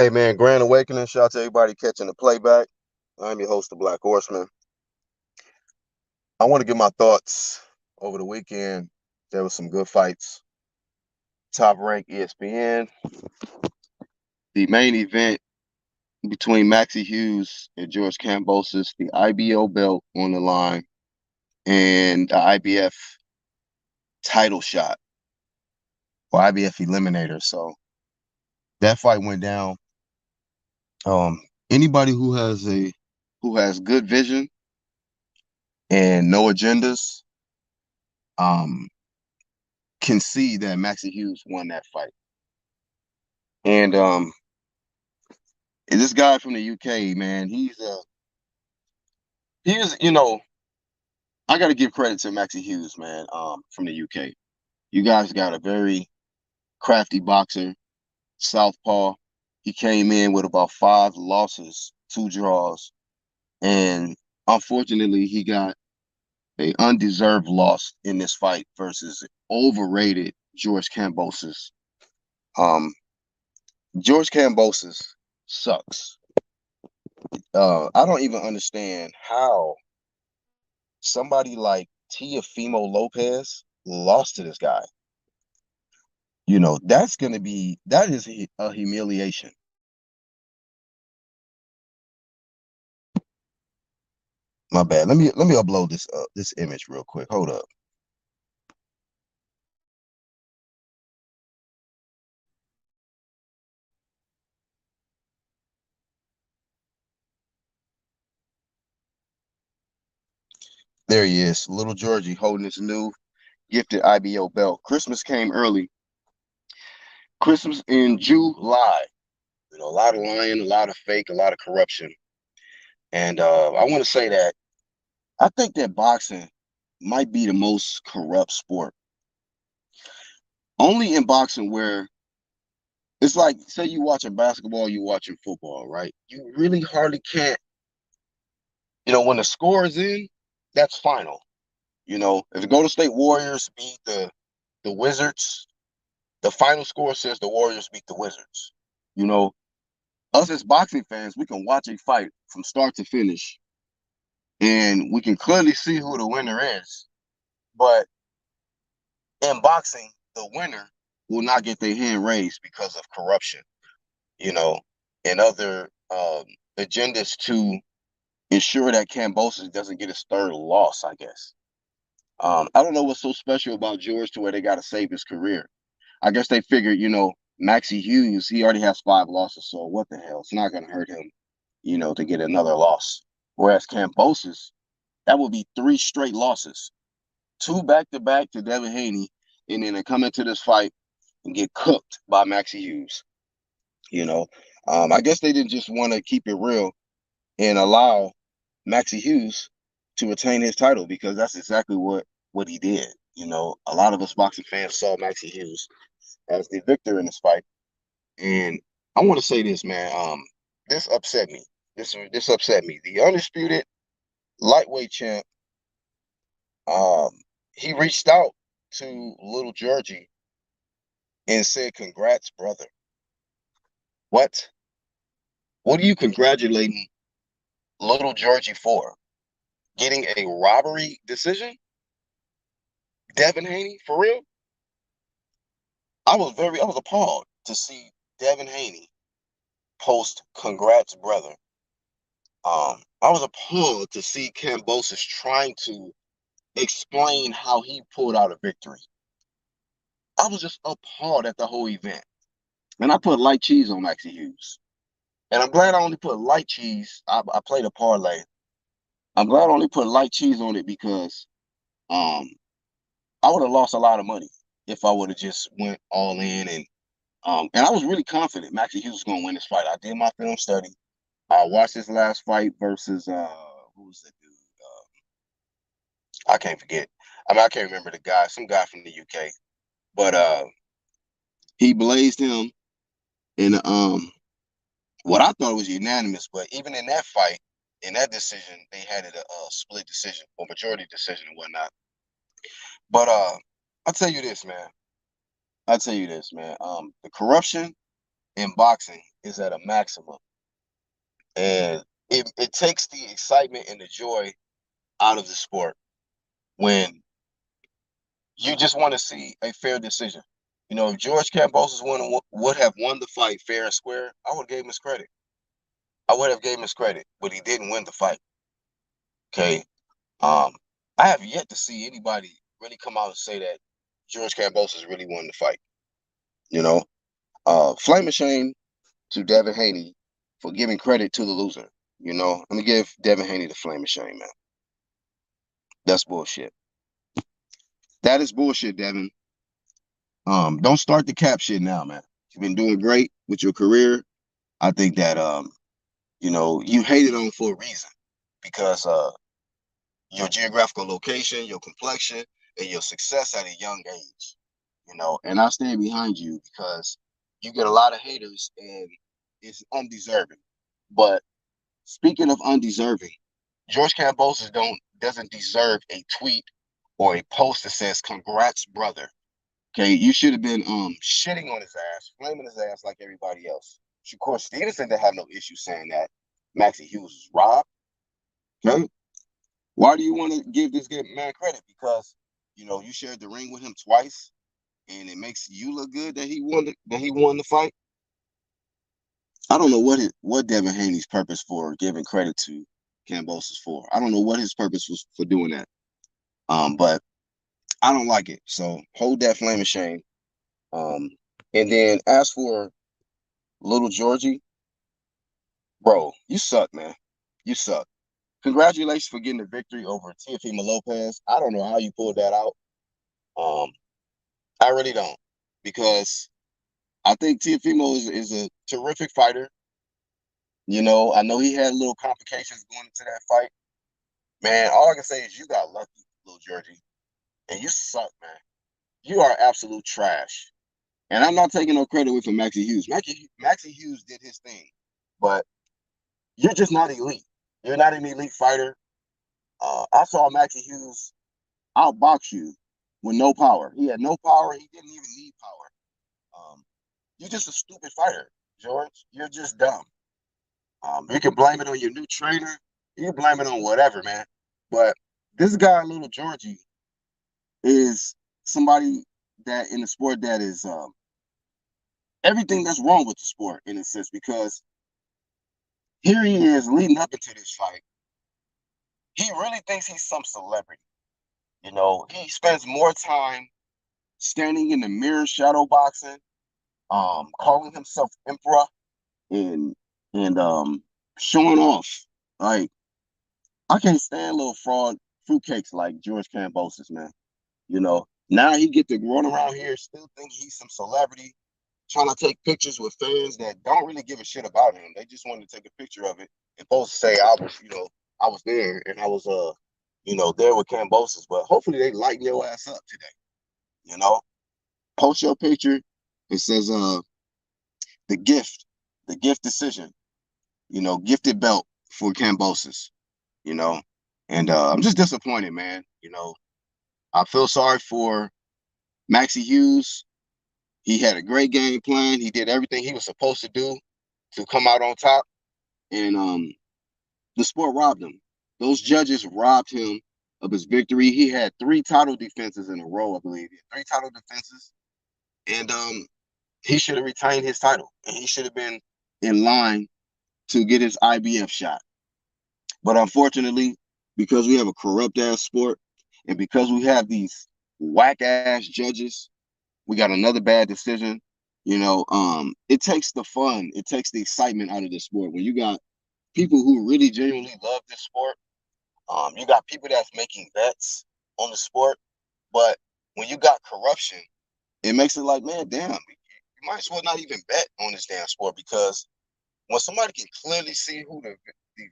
Hey man, Grand Awakening. Shout out to everybody catching the playback. I'm your host, the Black Horseman. I want to give my thoughts over the weekend. There was some good fights. Top rank ESPN. The main event between Maxi Hughes and George Kambosos, the IBO belt on the line, and the IBF title shot or IBF eliminator. So that fight went down. Anybody who has good vision and no agendas, um, can see that Maxi Hughes won that fight. And this guy from the UK, man, he's I got to give credit to Maxi Hughes, man, from the UK. You guys got a very crafty boxer, southpaw. He came in with about 5 losses, 2 draws, and unfortunately, he got a undeserved loss in this fight versus overrated George Kambosos. Um, George Kambosos sucks. I don't even understand how somebody like Teofimo Lopez lost to this guy. That is a humiliation. My bad. Let me upload this image real quick. Hold up. There he is, little Georgie holding his new gifted IBO belt. Christmas came early. Christmas in July. A lot of lying, a lot of fake, a lot of corruption. And I want to say that I think that boxing might be the most corrupt sport. Only in boxing where it's like, say you watching basketball, you watching football, right? You really hardly can't, when the score is in, that's final. If the Golden State Warriors beat the Wizards, the final score says the Warriors beat the Wizards. You know, us as boxing fans, we can watch a fight from start to finish, and we can clearly see who the winner is. But in boxing, the winner will not get their hand raised because of corruption, you know, and other agendas to ensure that Kambosos doesn't get his third loss, I guess. I don't know what's so special about George to where they got to save his career. I guess they figured, Maxi Hughes, he already has 5 losses, so what the hell? It's not going to hurt him, to get another loss. Whereas Kambosos, that would be 3 straight losses, 2 back-to-back to Devin Haney, and then they come into this fight and get cooked by Maxi Hughes. You know, I guess they didn't just want to keep it real and allow Maxi Hughes to retain his title because that's exactly what he did. A lot of us boxing fans saw Maxi Hughes as the victor in this fight, and I want to say this, man. This upset me. This upset me. The undisputed lightweight champ. Um, he reached out to little Georgie and said, "Congrats, brother." What? What are you congratulating little Georgie for? Getting a robbery decision? Devin Haney, for real? I was appalled to see Devin Haney post "Congrats, brother." I was appalled to see Kambosos trying to explain how he pulled out a victory. I was just appalled at the whole event. And I put light cheese on Maxi Hughes. And I'm glad I only put light cheese. I played a parlay. I'm glad I only put light cheese on it because um I would have lost a lot of money if I would have just went all in and I was really confident Maxi Hughes was gonna win this fight. I did my film study. I watched his last fight versus who was the dude? I can't forget. I can't remember the guy, some guy from the UK. But he blazed him in what I thought was unanimous. But even in that fight, in that decision, they had it a split decision or majority decision and whatnot. But I'll tell you this, man. The corruption in boxing is at a maximum. And it takes the excitement and the joy out of the sport when you just want to see a fair decision. If George Kambosos would have won the fight fair and square, I would have gave him his credit. I would have gave him his credit, but he didn't win the fight. Okay. Um, I have yet to see anybody really come out and say that George Kambosos really won the fight. You know, flame a shame to Devin Haney for giving credit to the loser. Let me give Devin Haney the flame of shame, man. That's bullshit. That is bullshit, Devin. Don't start the cap shit now, man. You've been doing great with your career. I think that you hated on for a reason because your geographical location, your complexion, and your success at a young age. And I stand behind you because you get a lot of haters and it's undeserving. But speaking of undeserving, George Kambosos doesn't deserve a tweet or a post that says "Congrats, brother." Okay, you should have been shitting on his ass, flaming his ass like everybody else. Shakur Stevenson didn't have no issue saying that Maxi Hughes was robbed. Okay, why do you want to give this man credit? Because you shared the ring with him twice, and it makes you look good that he won the fight. I don't know what Devin Haney's purpose for giving credit to Kambosos for. I don't know what his purpose was for doing that. But I don't like it. So hold that flame of shame. And then as for little Georgie, bro, you suck, man. You suck. Congratulations for getting the victory over Teofimo Lopez. I don't know how you pulled that out. Um, I really don't, because I think Teofimo is a terrific fighter. I know he had little complications going into that fight. Man, all I can say is you got lucky, little Georgie, and you suck, man. You are absolute trash. And I'm not taking no credit away from Maxi Hughes. Maxi Hughes did his thing, but you're just not elite. You're not an elite fighter. I saw Maxi Hughes outbox you with no power. He had no power. He didn't even need power. You're just a stupid fighter, George. You're just dumb. You can blame it on your new trainer. You can blame it on whatever, man. But this guy, little Georgie, is somebody that in the sport that is everything that's wrong with the sport in a sense, because here he is leading up into this fight. He really thinks he's some celebrity. He spends more time standing in the mirror shadow boxing, calling himself emperor and showing off. Like, I can't stand little fraud fruitcakes like George Kambosos, man. Now he get to run around here still thinking he's some celebrity, trying to take pictures with fans that don't really give a shit about him. They just wanted to take a picture of it and post to say I was there and I was there with Kambosos. But hopefully they lighten your ass up today. You know, post your picture. It says the gift, the gift decision. Gifted belt for Kambosos. You know, and I'm just disappointed, man. I feel sorry for Maxi Hughes. He had a great game plan. He did everything he was supposed to do to come out on top, and the sport robbed him. Those judges robbed him of his victory. He had 3 title defenses in a row, I believe. 3 title defenses, and he should have retained his title, and he should have been in line to get his IBF shot. But unfortunately, because we have a corrupt ass sport, and because we have these whack ass judges, we got another bad decision. It takes the fun, it takes the excitement out of the sport when you got people who really genuinely love this sport. You got people that's making bets on the sport, but when you got corruption, it makes it like, man, damn, you might as well not even bet on this damn sport, because when somebody can clearly see who the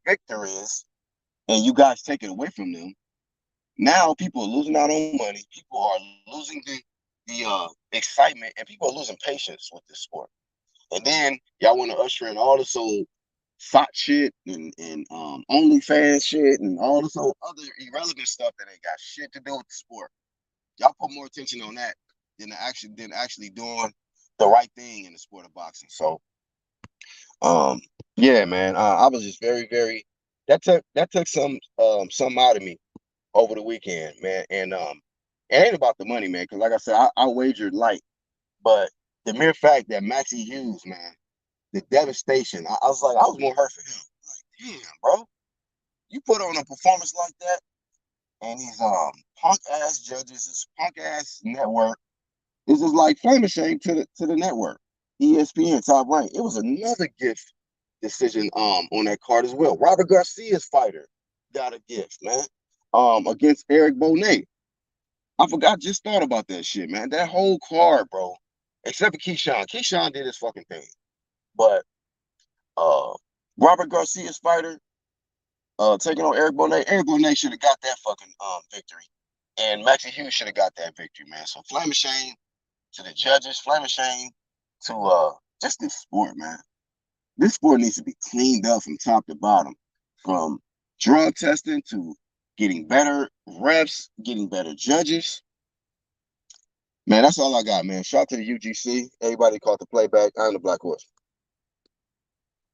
victor is, and you guys take it away from them, now people are losing out on money. People are losing the excitement, and people are losing patience with this sport. And then y'all want to usher in all this old thought shit and OnlyFans shit and all this old other irrelevant stuff that ain't got shit to do with the sport. Y'all put more attention on that than actually doing the right thing in the sport of boxing. So Um, yeah, man. I was just very, very. That took some out of me over the weekend, man. And it ain't about the money, man. Because like I said, I wagered light, but the mere fact that Maxi Hughes, man, the devastation. I was like, I was more hurt for him. Like, damn, bro, you put on a performance like that, and these punk ass judges, this punk ass network. It's just like flame shame to the network. ESPN top rank. It was another gift decision on that card as well. Robert Garcia's fighter got a gift, man. Against Eric Bonet. I forgot, just thought about that shit, man. That whole card, bro. Except for Keyshawn. Keyshawn did his fucking thing. But uh Robert Garcia's fighter taking on Eric Bonet. Eric Bonet should have got that fucking victory. And Maxie Hughes should have got that victory, man. So flame shame to the judges, flame shame to just this sport, man. This sport needs to be cleaned up from top to bottom, from drug testing to getting better refs, getting better judges. Man, that's all I got, man. Shout out to the UGC. Everybody caught the playback. I'm the Black Horse.